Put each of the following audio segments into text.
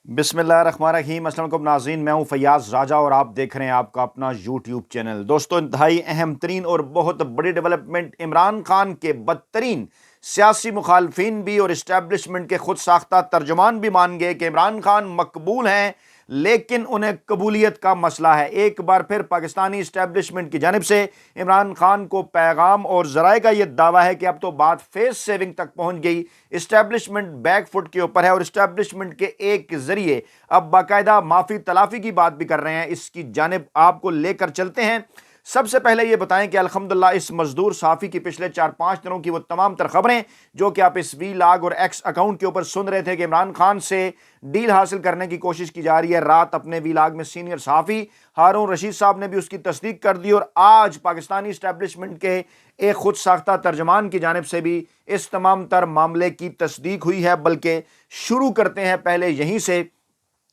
बिस्मिल्लाहिर्रहमानिर्रहीम। अस्सलाम वालेकुम नाज़रीन, मैं हूं फैयाज़ राजा और आप देख रहे हैं आपका अपना यूट्यूब चैनल। दोस्तों, इंतहाई अहम तरीन और बहुत बड़ी डेवलपमेंट, इमरान खान के बदतरीन सियासी मुखालफिन भी और इस्टेब्लिशमेंट के खुद साख्ता तर्जुमान भी मान गए कि इमरान खान मकबूल हैं, लेकिन उन्हें कबूलियत का मसला है। एक बार फिर पाकिस्तानी इस्टेब्लिशमेंट की जानिब से इमरान खान को पैगाम और जराए का यह दावा है कि अब तो बात फेस सेविंग तक पहुंच गई, इस्टेब्लिशमेंट बैक फुट के ऊपर है और इस्टेब्लिशमेंट के एक जरिए अब बाकायदा माफी तलाफी की बात भी कर रहे हैं। इसकी जानिब आपको लेकर चलते हैं। सबसे पहले ये बताएं कि अल्हम्दुलिल्लाह इस मजदूर साफी की पिछले 4-5 दिनों की वो तमाम तर खबरें जो कि आप इस वी लाग और एक्स अकाउंट के ऊपर सुन रहे थे कि इमरान खान से डील हासिल करने की कोशिश की जा रही है, रात अपने वी लाग में सीनियर साफी हारून रशीद साहब ने भी उसकी तस्दीक कर दी और आज पाकिस्तानी इस्टेब्लिशमेंट के एक खुद साख्ता तर्जमान की जानिब से भी इस तमाम तर मामले की तस्दीक हुई है। बल्कि शुरू करते हैं पहले यहीं से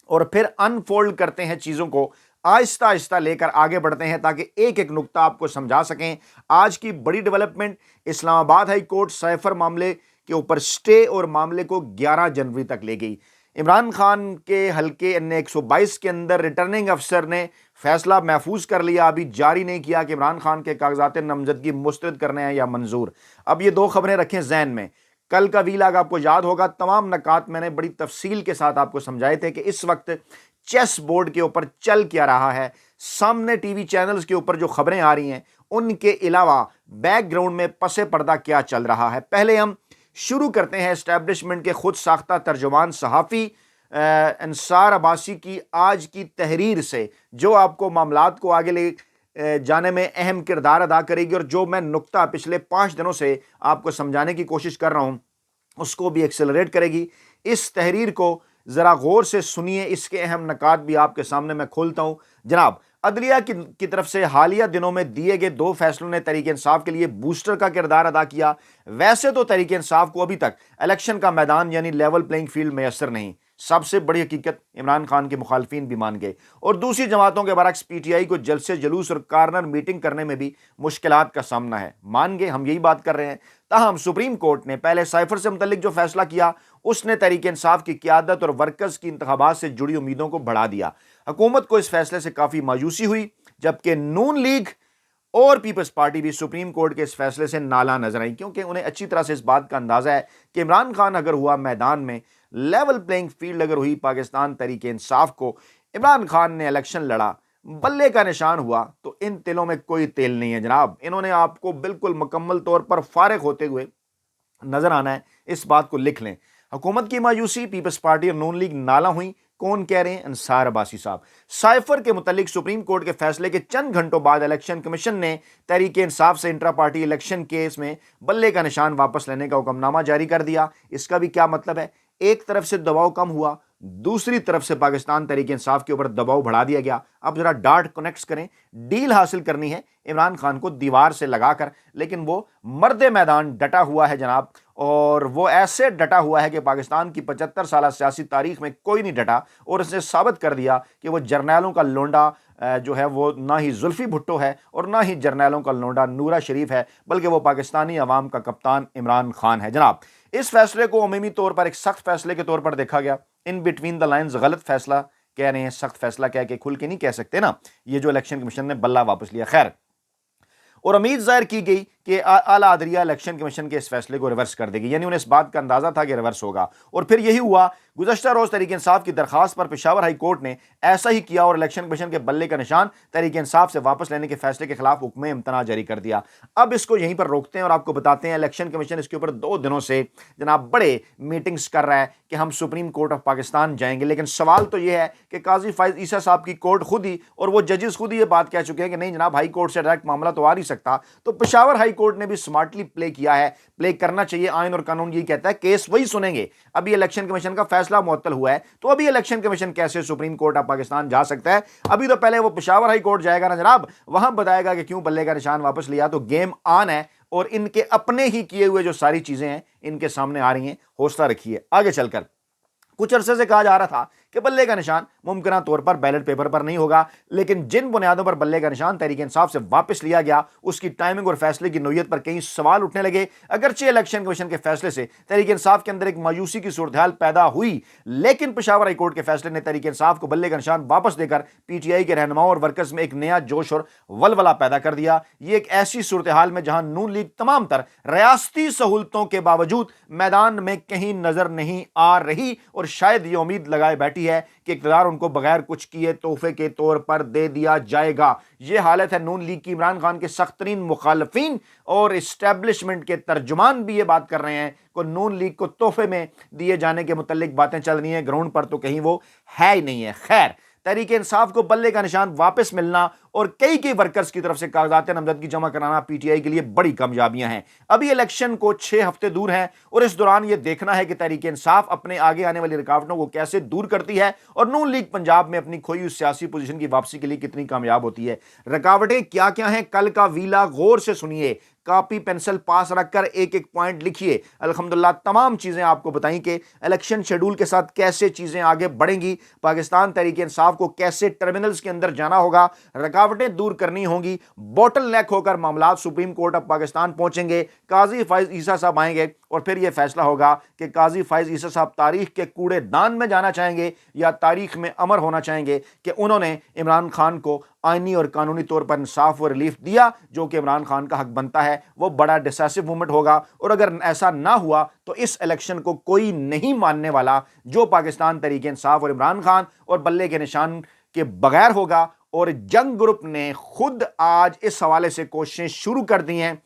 और फिर अनफोल्ड करते हैं चीज़ों को, आहिस्ता आहिस्ता लेकर आगे बढ़ते हैं ताकि एक एक नुक्ता आपको समझा सकें। आज की बड़ी development, Islamabad high court cipher मामले के ऊपर स्टे और मामले को 11 जनवरी तक ले गई। इमरान खान के हल्के N122 के अंदर रिटर्निंग अफसर ने फैसला महफूज कर लिया, अभी जारी नहीं किया कि इमरान खान के कागजात नामजदगी मुस्तरद करने हैं या मंजूर। अब ये दो खबरें रखें जहन में। कल का वीलाग आपको याद होगा, तमाम नकात मैंने बड़ी तफसील के साथ आपको समझाए थे कि इस वक्त चेस बोर्ड के ऊपर चल क्या रहा है, सामने टीवी चैनल्स के ऊपर जो खबरें आ रही हैं उनके अलावा बैकग्राउंड में पसे पर्दा क्या चल रहा है। पहले हम शुरू करते हैं एस्टेब्लिशमेंट के खुद साख्ता तर्जुमान सहाफ़ी अंसार अब्बासी की आज की तहरीर से, जो आपको मामलात को आगे ले जाने में अहम किरदार अदा करेगी और जो मैं नुक्ता पिछले 5 दिनों से आपको समझाने की कोशिश कर रहा हूं उसको भी एक्सेलरेट करेगी। इस तहरीर को जरा गौर से सुनिए, इसके अहम नकात भी आपके सामने मैं खोलता हूं। जनाब, अदलिया की तरफ से हालिया दिनों में दिए गए 2 फैसलों ने तहरीक इंसाफ के लिए बूस्टर का किरदार अदा किया। वैसे तो तहरीक इंसाफ को अभी तक इलेक्शन का मैदान यानी लेवल प्लेइंग फील्ड मैसर नहीं, सबसे बड़ी हकीकत इमरान खान के मुखालफिन भी मान गए और दूसरी जमातों के बरक्स पीटीआई को जलसे जुलूस और कार्नर मीटिंग करने में भी मुश्किलात का सामना है, मान गए, हम यही बात कर रहे हैं। ताहम सुप्रीम कोर्ट ने पहले साइफर से मुतल्लिक जो फैसला किया उसने तहरीक इंसाफ की क़यादत और वर्कर्स की इंतखाबात से जुड़ी उम्मीदों को बढ़ा दिया। हुकूमत को इस फैसले से काफ़ी मायूसी हुई, जबकि नून लीग और पीपल्स पार्टी भी सुप्रीम कोर्ट के इस फैसले से नाला नजर आई, क्योंकि उन्हें अच्छी तरह से इस बात का अंदाजा है कि इमरान खान अगर हुआ मैदान में, लेवल प्लेइंग फील्ड अगर हुई पाकिस्तान तहरीक इंसाफ को, इमरान खान ने इलेक्शन लड़ा, बल्ले का निशान हुआ, तो इन तिलों में कोई तेल नहीं है जनाब। इन्होंने आपको बिल्कुल मुकम्मल तौर पर फारिग होते हुए नजर आना है, इस बात को लिख लें। हुकूमत की मायूसी, पीपल्स पार्टी और नून लीग नाला हुई। कौन कह रहे हैं? अंसार अब्बासी साहब। साइफर के मुतालिक सुप्रीम कोर्ट के फैसले के चंद घंटों बाद इलेक्शन कमीशन ने तहरीक इंसाफ से इंट्रा पार्टी इलेक्शन केस में बल्ले का निशान वापस लेने का हुक्मनामा जारी कर दिया। इसका भी क्या मतलब है? एक तरफ से दबाव कम हुआ, दूसरी तरफ से पाकिस्तान तहरीक इंसाफ के ऊपर दबाव बढ़ा दिया गया। अब जरा डार्ट कनेक्ट करें, डील हासिल करनी है इमरान खान को दीवार से लगाकर, लेकिन वो मर्द मैदान डटा हुआ है जनाब, और वो ऐसे डटा हुआ है कि पाकिस्तान की 75 साल सियासी तारीख में कोई नहीं डटा और उसने साबित कर दिया कि वो जर्नैलों का लोंडा जो है वो ना ही जुल्फी भुट्टो है और ना ही जर्नैलों का लोंडा नूरा शरीफ है, बल्कि वो पाकिस्तानी अवाम का कप्तान इमरान खान है जनाब। इस फैसले को अमूमी तौर पर एक सख्त फैसले के तौर पर देखा गया। इन बिटवीन द लाइन्स गलत फैसला कह रहे हैं, सख्त फैसला कह के खुल के नहीं कह सकते ना, ये जो इलेक्शन कमीशन ने बल्ला वापस लिया। खैर, और उम्मीद जाहिर की गई कि आला अदलिया इलेक्शन कमीशन के इस फैसले को रिवर्स कर देगी, यानी उन्हें इस बात का अंदाजा था कि रिवर्स होगा, और फिर यही हुआ। गुज़श्ता रोज़ तहरीक इंसाफ की दरखास्त पर पेशावर हाई कोर्ट ने ऐसा ही किया और इलेक्शन कमीशन के बल्ले का निशान तहरीक इंसाफ से वापस लेने के फैसले के खिलाफ हुक्म इम्तना जारी कर दिया। अब इसको यहीं पर रोकते हैं और आपको बताते हैं इलेक्शन कमीशन इसके ऊपर 2 दिनों से जनाब बड़े मीटिंग्स कर रहा है कि हम सुप्रीम कोर्ट ऑफ पाकिस्तान जाएंगे। लेकिन सवाल तो यह है कि काजी फाइज ईसा साहब की कोर्ट खुद ही और वो जजेस खुद ही ये बात कह चुके हैं कि नहीं जनाब, हाई कोर्ट से डायरेक्ट मामला तो आ नहीं सकता। तो पेशावर हाई कोर्ट ने भी स्मार्टली प्ले किया है, प्ले करना चाहिए, आइन और कानून यही कहता है, केस वही सुनेंगे। अभी इलेक्शन कमीशन का फैसला मुअत्तल हुआ है, तो अभी इलेक्शन कमीशन कैसे सुप्रीम कोर्ट ऑफ पाकिस्तान जा सकता है? अभी तो पहले वो पेशावर हाई कोर्ट जाएगा ना जनाब, वहां बताएगा कि क्यों बल्ले का निशान वापस लिया। तो गेम ऑन है और इनके अपने ही किए हुए जो सारी चीजें हैं इनके सामने आ रही हैं। हौसला रखिए। आगे चलकर कुछ अरसे से कहा जा रहा था कि बल्ले का निशान मुमकिन तौर पर बैलेट पेपर पर नहीं होगा, लेकिन जिन बुनियादों पर बल्ले का निशान तहरीक इंसाफ से वापस लिया गया उसकी टाइमिंग और फैसले की नोयत पर कई सवाल उठने लगे। अगरचे इलेक्शन कमीशन के फैसले से तहरीक इंसाफ के अंदर एक मायूसी की सूरत हाल पैदा हुई, लेकिन पेशावर हाई कोर्ट के फैसले ने तहरीक इंसाफ को बल्ले का निशान वापस देकर पीटीआई के रहनुमाओं और वर्कर्स में एक नया जोश और वलवला पैदा कर दिया। ये एक ऐसी सूरत हाल में जहां नून लीग तमाम तर रियासती सहूलतों के बावजूद मैदान में कहीं नजर नहीं आ रही और शायद ये उम्मीद लगाए बैठी है कि इक़्तिदार उनको बगैर कुछ किए तोहफे के तौर पर दे दिया जाएगा। ये हालत है नून लीग की। इमरान खान के सख्त तरीन मुखालफिन और इस्टेब्लिशमेंट के तर्जुमान भी ये बात कर रहे हैं कि नून लीग को तोहफे में दिए जाने के मुतल्लिक बातें चल रही हैं, ग्राउंड पर तो कहीं वो है ही नहीं है। खैर, तहरीक इंसाफ को बल्ले का निशान वापस मिलना और कई वर्कर्स की तरफ से कागजात नामजदगी जमा कराना पीटीआई के लिए बड़ी कामयाबियां हैं। अभी इलेक्शन को 6 हफ्ते दूर हैं और इस दौरान यह देखना है कि तहरीक इंसाफ अपने आगे आने वाली रुकावटों को कैसे दूर करती है और नून लीग पंजाब में अपनी खोई हुई सियासी पोजीशन की वापसी के लिए कितनी कामयाब होती है। रुकावटें क्या क्या हैं, कल का वीला गौर से सुनिए, कॉपी पेंसिल पास रखकर एक एक पॉइंट लिखिए। अल्हम्दुलिल्लाह तमाम चीजें आपको बताई कि इलेक्शन शेड्यूल के साथ कैसे चीजें आगे बढ़ेंगी, पाकिस्तान तहरीक इंसाफ को कैसे टर्मिनल्स के अंदर जाना होगा, रुकावटें दूर करनी होंगी, बॉटल नेक होकर मामला सुप्रीम कोर्ट ऑफ पाकिस्तान पहुंचेंगे, काजी फैज ईसा साहब आएंगे और फिर यह फैसला होगा कि काजी फैज ईसा साहब तारीख के कूड़ेदान में जाना चाहेंगे या तारीख में अमर होना चाहेंगे कि उन्होंने इमरान खान को आईनी और कानूनी तौर पर इंसाफ और रिलीफ दिया जो कि इमरान खान का हक बनता है। वो बड़ा डिसाइसिव मूवमेंट होगा और अगर ऐसा ना हुआ तो इस इलेक्शन को कोई नहीं मानने वाला जो पाकिस्तान तहरीक इंसाफ और इमरान खान और बल्ले के निशान के बगैर होगा। और जंग ग्रुप ने खुद आज इस हवाले से कोशिशें शुरू कर दी हैं,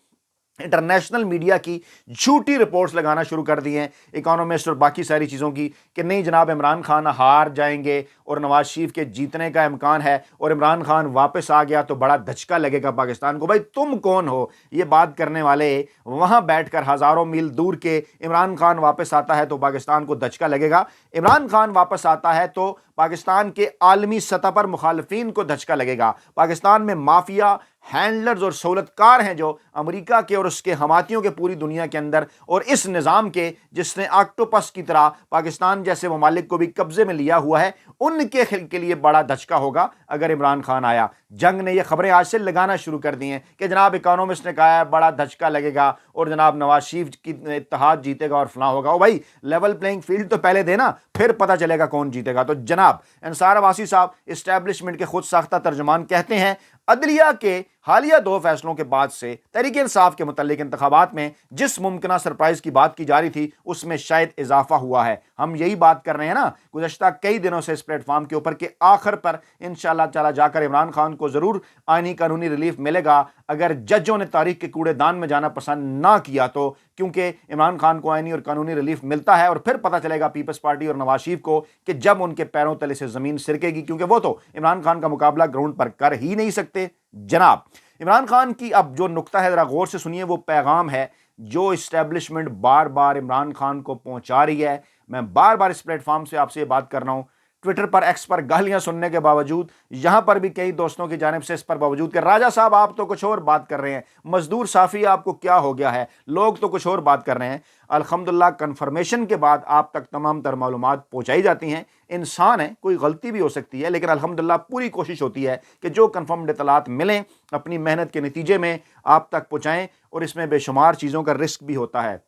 इंटरनेशनल मीडिया की झूठी रिपोर्ट्स लगाना शुरू कर दी हैं, इकोनॉमिस्ट और बाकी सारी चीज़ों की, कि नहीं जनाब इमरान खान हार जाएंगे और नवाज शरीफ के जीतने का इम्कान है और इमरान खान वापस आ गया तो बड़ा धचका लगेगा पाकिस्तान को। भाई तुम कौन हो ये बात करने वाले? वहाँ बैठकर हज़ारों मील दूर के इमरान खान वापस आता है तो पाकिस्तान को धचका लगेगा, इमरान खान वापस आता है तो पाकिस्तान के आलमी सतह पर मुखालफिन को धचका लगेगा। पाकिस्तान में माफिया, हैंडलर्स और सहूलतकार हैं जो अमेरिका के और उसके हमातियों के पूरी दुनिया के अंदर, और इस निज़ाम के जिसने ऑक्टोपस की तरह पाकिस्तान जैसे ममालिक को भी कब्जे में लिया हुआ है, उनके के लिए बड़ा धचका होगा अगर इमरान खान आया। जंग ने ये खबरें आज से लगाना शुरू कर दी हैं कि जनाब इकोनॉमिस्ट ने कहा है बड़ा धचका लगेगा और जनाब नवाज शरीफ की इत्तेहाद जीतेगा और फलां होगा। ओ भाई, लेवल प्लेइंग फील्ड तो पहले देना, फिर पता चलेगा कौन जीतेगा। तो जनाब अंसार अब्बासी साहब, इस्टेब्लिशमेंट के खुद साख्ता तर्जुमान, कहते हैं अदलिया के हालिया 2 फैसलों के बाद से तहरीक इंसाफ के मुतल्लिक इंतखाबात में जिस मुमकिन सरप्राइज की बात की जा रही थी उसमें शायद इजाफा हुआ है। हम यही बात कर रहे हैं ना गुज़श्ता कई दिनों से इस प्लेटफॉर्म के ऊपर कि आखिर पर इंशाअल्लाह ताला जाकर इमरान खान को जरूर आईनी कानूनी रिलीफ मिलेगा अगर जजों ने तारीख के कूड़ेदान में जाना पसंद ना किया तो, क्योंकि इमरान खान को आईनी और कानूनी रिलीफ मिलता है और फिर पता चलेगा पीपल्स पार्टी और नवाज शरीफ को कि जब उनके पैरों तले से जमीन सिरकेगी, क्योंकि वो तो इमरान खान का मुकाबला ग्राउंड पर कर ही नहीं सकते। जनाब इमरान खान की अब जो नुक्ता है जरा गौर से सुनिए, वो पैगाम है जो इस्टेब्लिशमेंट बार बार इमरान खान को पहुंचा रही है। मैं बार बार इस प्लेटफॉर्म से आपसे ये बात कर रहा हूं, ट्विटर पर, एक्स पर गालियां सुनने के बावजूद, यहां पर भी कई दोस्तों की जानिब से इस पर बावजूद कि राजा साहब आप तो कुछ और बात कर रहे हैं, मजदूर साफी आपको क्या हो गया है, लोग तो कुछ और बात कर रहे हैं। अल्हम्दुलिल्लाह कंफर्मेशन के बाद आप तक तमाम तर मालूमात पहुंचाई जाती हैं। इंसान है, कोई गलती भी हो सकती है, लेकिन अल्हम्दुलिल्लाह पूरी कोशिश होती है कि जो कंफर्म्ड इत्तलात मिलें अपनी मेहनत के नतीजे में आप तक पहुंचाएं। और इसमें बेशुमार चीज़ों का रिस्क भी होता है,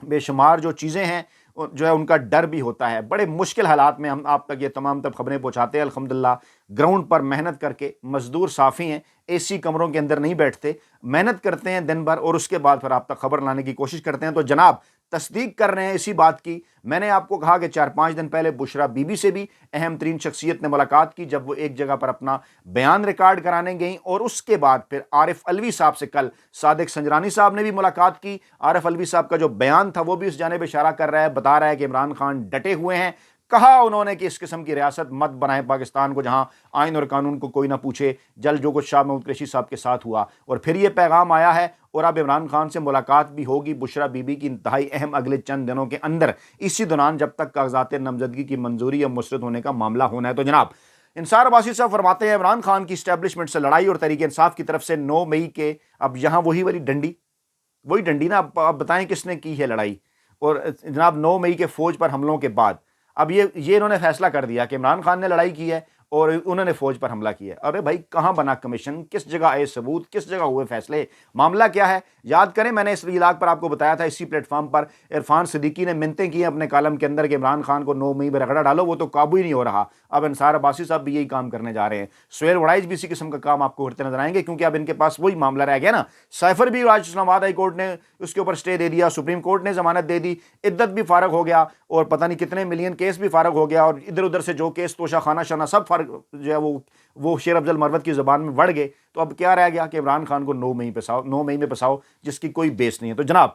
बेशुमार जो चीज़ें हैं जो है उनका डर भी होता है। बड़े मुश्किल हालात में हम आप तक ये तमाम तब खबरें पहुंचाते हैं। अल्हम्दुलिल्लाह ग्राउंड पर मेहनत करके, मजदूर साफ़ी हैं, एसी कमरों के अंदर नहीं बैठते, मेहनत करते हैं दिन भर और उसके बाद फिर आप तक खबर लाने की कोशिश करते हैं। तो जनाब तस्दीक कर रहे हैं इसी बात की। मैंने आपको कहा कि 4-5 दिन पहले बुशरा बीबी से भी अहम तरीन शख्सियत ने मुलाकात की जब वो एक जगह पर अपना बयान रिकॉर्ड कराने गई, और उसके बाद फिर आरिफ अलवी साहब से कल सादिक संजरानी साहब ने भी मुलाकात की। आरिफ अलवी साहब का जो बयान था वो भी उस जानिब इशारा कर रहा है, बता रहा है कि इमरान खान डटे हुए हैं। कहा उन्होंने कि इस किस्म की रियासत मत बनाए पाकिस्तान को जहां आइन और कानून को कोई ना पूछे, जल जो कुछ शाह महमूद कुरैशी साहब के साथ हुआ। और फिर ये पैगाम आया है और अब इमरान खान से मुलाकात भी होगी बुशरा बीबी की इंतहाई अहम अगले चंद दिनों के अंदर, इसी दौरान जब तक कागजात नामजदगी की मंजूरी या मुस्तरद होने का मामला होना है। तो जनाब इंसार अब्बासी साहब फरमाते हैं इमरान खान की इस्टेब्लिशमेंट से लड़ाई और तहरीक इंसाफ की तरफ से 9 मई के, अब यहाँ वही वाली डंडी ना, आप बताएं किसने की है लड़ाई। और जनाब 9 मई के फौज पर हमलों के बाद اب یہ انہوں نے فیصلہ کر دیا کہ عمران خان نے لڑائی کی ہے اور انہوں نے فوج پر حملہ کیا ہے۔ ارے بھائی کہاں بنا کمیشن، کس جگہ آئے ثبوت، کس جگہ ہوئے فیصلے، معاملہ کیا ہے؟ یاد کریں میں نے اس ویلاگ پر آپ کو بتایا تھا، اسی پلیٹ فارم پر عرفان صدیقی نے منتیں کی ہیں اپنے کالم کے اندر کہ عمران خان کو 9 مئی میں رگڑا ڈالو، وہ تو قابو ہی نہیں ہو رہا۔ اب انصار عباسی صاحب بھی یہی کام کرنے جا رہے ہیں، سہیل وڑائچ بھی اسی قسم کا کام آپ کو کرتے نظر آئیں گے، کیونکہ اب ان کے پاس وہی معاملہ رہ گیا نا۔ سائفر بھی آج اسلام آباد ہائی کورٹ نے اس کے اوپر اسٹے دے دیا، سپریم کورٹ نے ضمانت دے دی، عدت بھی فارغ ہو گیا اور پتہ نہیں کتنے ملین کیس بھی فارغ ہو گیا، اور ادھر ادھر سے جو کیس توشہ خانہ شانہ سب فارغ جو ہے وہ شیر افضل مروت کی زبان میں بڑھ گئے۔ تو اب کیا رہ گیا کہ عمران خان کو 9 مئی میں پھنساؤ، جس کی کوئی بیس نہیں ہے۔ تو جناب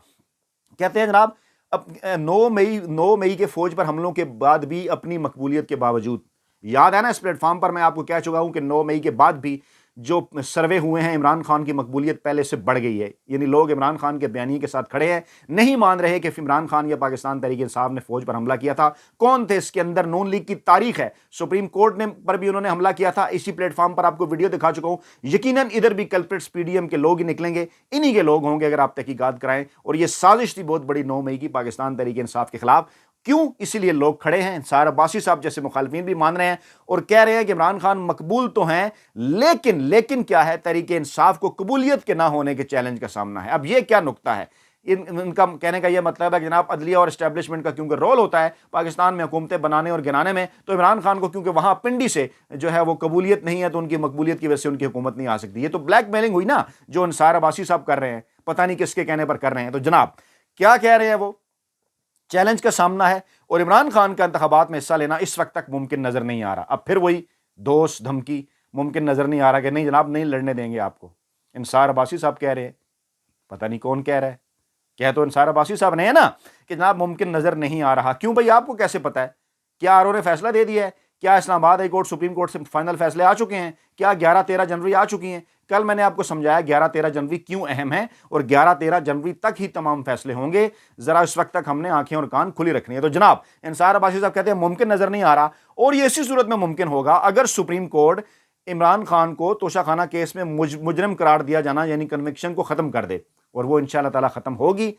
کہتے ہیں جناب اب 9 مئی کے فوج پر حملوں کے بعد بھی اپنی مقبولیت کے باوجود، یاد ہے نا اس پلیٹ فارم پر میں آپ کو کہہ چکا ہوں کہ 9 مئی کے بعد بھی جو سروے ہوئے ہیں عمران خان کی مقبولیت پہلے سے بڑھ گئی ہے، یعنی لوگ عمران خان کے بیانیے کے ساتھ کھڑے ہیں، نہیں مان رہے کہ عمران خان یا پاکستان تحریک انصاف نے فوج پر حملہ کیا تھا، کون تھے اس کے اندر، نون لیگ کی تاریخ ہے، سپریم کورٹ نے پر بھی انہوں نے حملہ کیا تھا، اسی پلیٹ فارم پر آپ کو ویڈیو دکھا چکا ہوں، یقیناً ادھر بھی کلپریٹس پی ڈی ایم کے لوگ ہی نکلیں گے، انہی کے لوگ ہوں گے اگر آپ تحقیقات کرائیں، اور یہ سازش تھی بہت بڑی 9 مئی کی پاکستان تحریک انصاف کے خلاف۔ کیوں؟ اسی لیے لوگ کھڑے ہیں، انصار عباسی صاحب جیسے مخالفین بھی مان رہے ہیں اور کہہ رہے ہیں کہ عمران خان مقبول تو ہیں، لیکن کیا ہے، تحریک انصاف کو قبولیت کے نہ ہونے کے چیلنج کا سامنا ہے۔ اب یہ کیا نقطہ ہے؟ ان کا کہنے کا یہ مطلب ہے کہ جناب عدلیہ اور اسٹیبلشمنٹ کا کیونکہ رول ہوتا ہے پاکستان میں حکومتیں بنانے اور گنانے میں، تو عمران خان کو کیونکہ وہاں پنڈی سے جو ہے وہ قبولیت نہیں ہے، تو ان کی مقبولیت کی وجہ سے ان کی حکومت نہیں آ سکتی۔ یہ تو بلیک میلنگ ہوئی نا جو انصار عباسی صاحب کر رہے ہیں، پتہ نہیں کس کے کہنے پر کر رہے ہیں۔ تو جناب کیا کہہ رہے ہیں، وہ چیلنج کا سامنا ہے اور عمران خان کا انتخابات میں حصہ لینا اس وقت تک ممکن نظر نہیں آ رہا۔ اب پھر وہی دوست دھمکی، ممکن نظر نہیں آ رہا کہ نہیں جناب نہیں لڑنے دیں گے آپ کو۔ انصار عباسی صاحب کہہ رہے ہیں، پتہ نہیں کون کہہ رہا ہے، کہہ تو انصار عباسی صاحب نے ہے نا کہ جناب ممکن نظر نہیں آ رہا۔ کیوں بھائی؟ آپ کو کیسے پتہ ہے؟ کیا آر او نے فیصلہ دے دیا ہے؟ کیا اسلام آباد ہائی کورٹ سپریم کورٹ سے فائنل فیصلے آ چکے ہیں؟ کیا 11-13 جنوری آ چکی ہیں؟ کل میں نے آپ کو سمجھایا 11-13 جنوری کیوں اہم ہے، اور 11-13 جنوری تک ہی تمام فیصلے ہوں گے، ذرا اس وقت تک ہم نے آنکھیں اور کان کھلی رکھنی ہے۔ تو جناب انصار عباسی صاحب کہتے ہیں ممکن نظر نہیں آ رہا، اور یہ اسی صورت میں ممکن ہوگا اگر سپریم کورٹ عمران خان کو توشہ خانہ کیس میں مجرم قرار دیا جانا یعنی کنوکشن کو ختم کر دے، اور وہ انشاءاللہ تعالی ختم ہوگی۔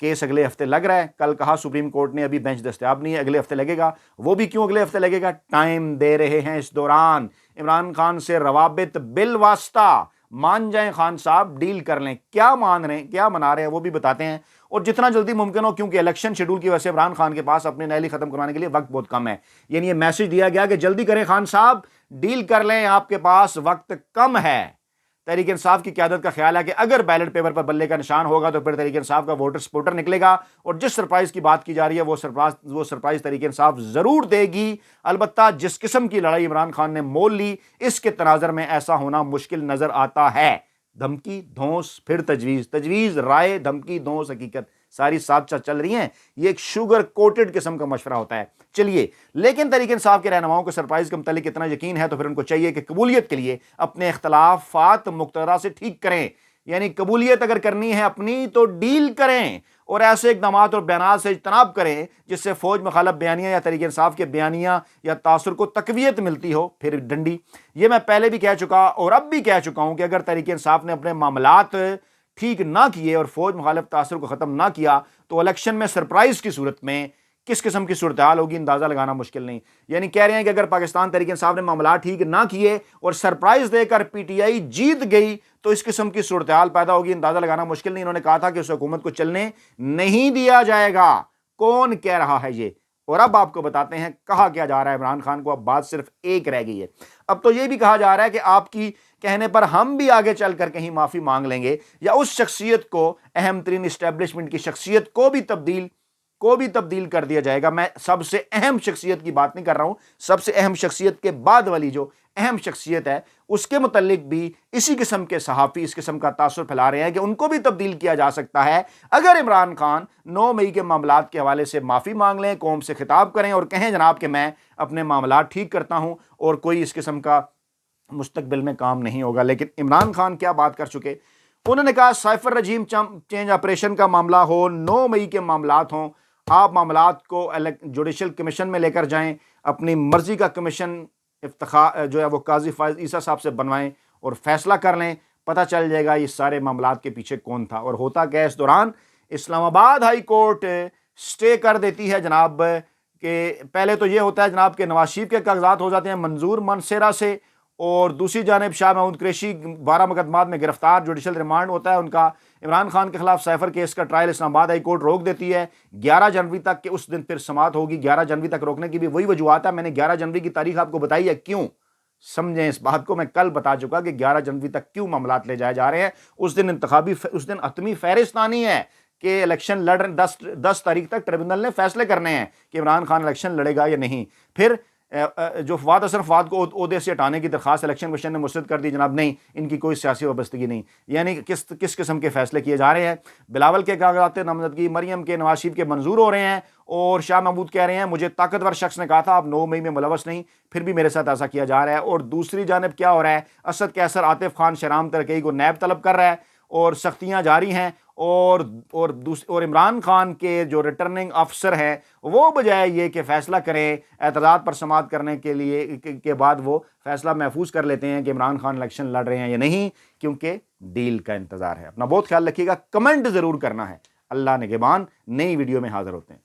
کیس اگلے ہفتے لگ رہا ہے، کل کہا سپریم کورٹ نے ابھی بینچ دستیاب نہیں ہے، اگلے ہفتے لگے گا۔ وہ بھی کیوں اگلے ہفتے لگے گا؟ ٹائم دے رہے ہیں، اس دوران عمران خان سے روابط بالواسطہ مان جائیں، خان صاحب ڈیل کر لیں۔ کیا مان رہے ہیں، کیا منا رہے ہیں وہ بھی بتاتے ہیں، اور جتنا جلدی ممکن ہو، کیونکہ الیکشن شیڈول کی وجہ سے عمران خان کے پاس اپنی نیلی ختم کروانے کے لیے وقت بہت کم ہے۔ یعنی یہ میسج دیا گیا کہ جلدی کریں خان صاحب، ڈیل کر لیں، آپ کے پاس وقت کم ہے۔ تحریک انصاف کی قیادت کا خیال ہے کہ اگر بیلٹ پیپر پر بلے کا نشان ہوگا تو پھر تحریک انصاف کا ووٹر سپورٹر نکلے گا، اور جس سرپرائز کی بات کی جا رہی ہے وہ سرپرائز تحریک انصاف ضرور دے گی۔ البتہ جس قسم کی لڑائی عمران خان نے مول لی، اس کے تناظر میں ایسا ہونا مشکل نظر آتا ہے۔ دھمکی، دھونس، پھر تجویز، رائے، دھمکی، دھونس، حقیقت ساری ساتھ ساتھ چل رہی ہیں۔ یہ ایک شوگر کوٹڈ قسم کا مشورہ ہوتا ہے۔ چلیے، لیکن تحریک انصاف کے رہنماؤں کو سرپرائز کے متعلق اتنا یقین ہے تو پھر ان کو چاہیے کہ قبولیت کے لیے اپنے اختلافات مقتدرہ سے ٹھیک کریں، یعنی قبولیت اگر کرنی ہے اپنی تو ڈیل کریں، اور ایسے اقدامات اور بیانات سے اجتناب کریں جس سے فوج مخالف بیانیہ یا تحریک انصاف کے بیانیہ یا تاثر کو تقویت ملتی ہو، پھر ڈنڈی۔ یہ میں پہلے بھی کہہ چکا اور اب بھی کہہ چکا ہوں کہ اگر تحریک انصاف نے اپنے معاملات ٹھیک نہ کیے اور فوج مخالف تاثر کو ختم نہ کیا تو الیکشن میں سرپرائز کی صورت میں کس قسم کی صورتحال ہوگی اندازہ لگانا مشکل نہیں۔ یعنی کہہ رہے ہیں کہ اگر پاکستان تحریک انصاف نے معاملات ٹھیک نہ کیے اور سرپرائز دے کر پی ٹی آئی جیت گئی تو اس قسم کی صورتحال پیدا ہوگی، اندازہ لگانا مشکل نہیں۔ انہوں نے کہا تھا کہ اس حکومت کو چلنے نہیں دیا جائے گا۔ کون کہہ رہا ہے یہ؟ اور اب آپ کو بتاتے ہیں کہا کیا جا رہا ہے عمران خان کو۔ اب بات صرف ایک رہ گئی ہے، اب تو یہ بھی کہا جا رہا ہے کہ آپ کی کہنے پر ہم بھی آگے چل کر کہیں معافی مانگ لیں گے، یا اس شخصیت کو، اہم ترین اسٹیبلشمنٹ کی شخصیت کو بھی تبدیل کر دیا جائے گا۔ میں سب سے اہم شخصیت کی بات نہیں کر رہا ہوں، سب سے اہم شخصیت کے بعد والی جو اہم شخصیت ہے اس کے متعلق بھی اسی قسم کے صحافی اس قسم کا تاثر پھیلا رہے ہیں کہ ان کو بھی تبدیل کیا جا سکتا ہے اگر عمران خان 9 مئی کے معاملات کے حوالے سے معافی مانگ لیں، قوم سے خطاب کریں اور کہیں جناب کہ میں اپنے معاملات ٹھیک کرتا ہوں اور کوئی اس قسم کا مستقبل میں کام نہیں ہوگا۔ لیکن عمران خان کیا بات کر چکے؟ انہوں نے کہا سائفر رجیم چینج آپریشن کا معاملہ ہو، 9 مئی کے معاملات ہوں، آپ معاملات کو جوڈیشل کمیشن میں لے کر جائیں، اپنی مرضی کا کمیشن جو ہے وہ قاضی فائز عیسیٰ صاحب سے بنوائیں اور فیصلہ کر لیں، پتہ چل جائے گا یہ سارے معاملات کے پیچھے کون تھا۔ اور ہوتا کیا اس دوران اسلام آباد ہائی کورٹ سٹے کر دیتی ہے جناب کہ پہلے تو یہ ہوتا ہے جناب کہ نواز شریف کے کاغذات ہو جاتے ہیں منظور منصیرہ سے، اور دوسری جانب شاہ محمود قریشی 12 مقدمات میں گرفتار، جوڈیشل ریمانڈ ہوتا ہے ان کا۔ عمران خان کے خلاف سائفر کیس کا ٹرائل اسلام آباد ہائی کورٹ روک دیتی ہے 11 جنوری تک، کہ اس دن پھر سماعت ہوگی۔ 11 جنوری تک روکنے کی بھی وہی وجوہات ہے، میں نے 11 جنوری کی تاریخ آپ کو بتائی ہے کیوں، سمجھیں اس بات کو، میں کل بتا چکا کہ 11 جنوری تک کیوں معاملات لے جائے جا رہے ہیں۔ اس دن اس دن حتمی فہرست آنی ہے کہ الیکشن لڑ 10 تاریخ تک ٹریبونل نے فیصلے کرنے ہیں کہ عمران خان الیکشن لڑے گا یا نہیں۔ پھر جو فواد حسن فواد کو عہدے سے ہٹانے کی درخواست الیکشن کمیشن نے مسترد کر دی، جناب نہیں، ان کی کوئی سیاسی وابستگی نہیں، یعنی کس قسم کے فیصلے کیے جا رہے ہیں۔ بلاول کے کاغذات نامزدگی، مریم کے، نواز شریف کے منظور ہو رہے ہیں، اور شاہ محمود کہہ رہے ہیں مجھے طاقتور شخص نے کہا تھا آپ 9 مئی میں ملوث نہیں، پھر بھی میرے ساتھ ایسا کیا جا رہا ہے۔ اور دوسری جانب کیا ہو رہا ہے، اسد قیصر عاطف خان شہرام ترکی کو نیب طلب کر رہا ہے، اور سختیاں جاری ہیں، اور عمران خان کے جو ریٹرننگ افسر ہیں وہ بجائے یہ کہ فیصلہ کریں اعتراضات پر سماعت کرنے کے بعد وہ فیصلہ محفوظ کر لیتے ہیں کہ عمران خان الیکشن لڑ رہے ہیں یا نہیں، کیونکہ ڈیل کا انتظار ہے۔ اپنا بہت خیال رکھیے گا، کمنٹ ضرور کرنا ہے۔ اللہ نگہبان، نئی ویڈیو میں حاضر ہوتے ہیں۔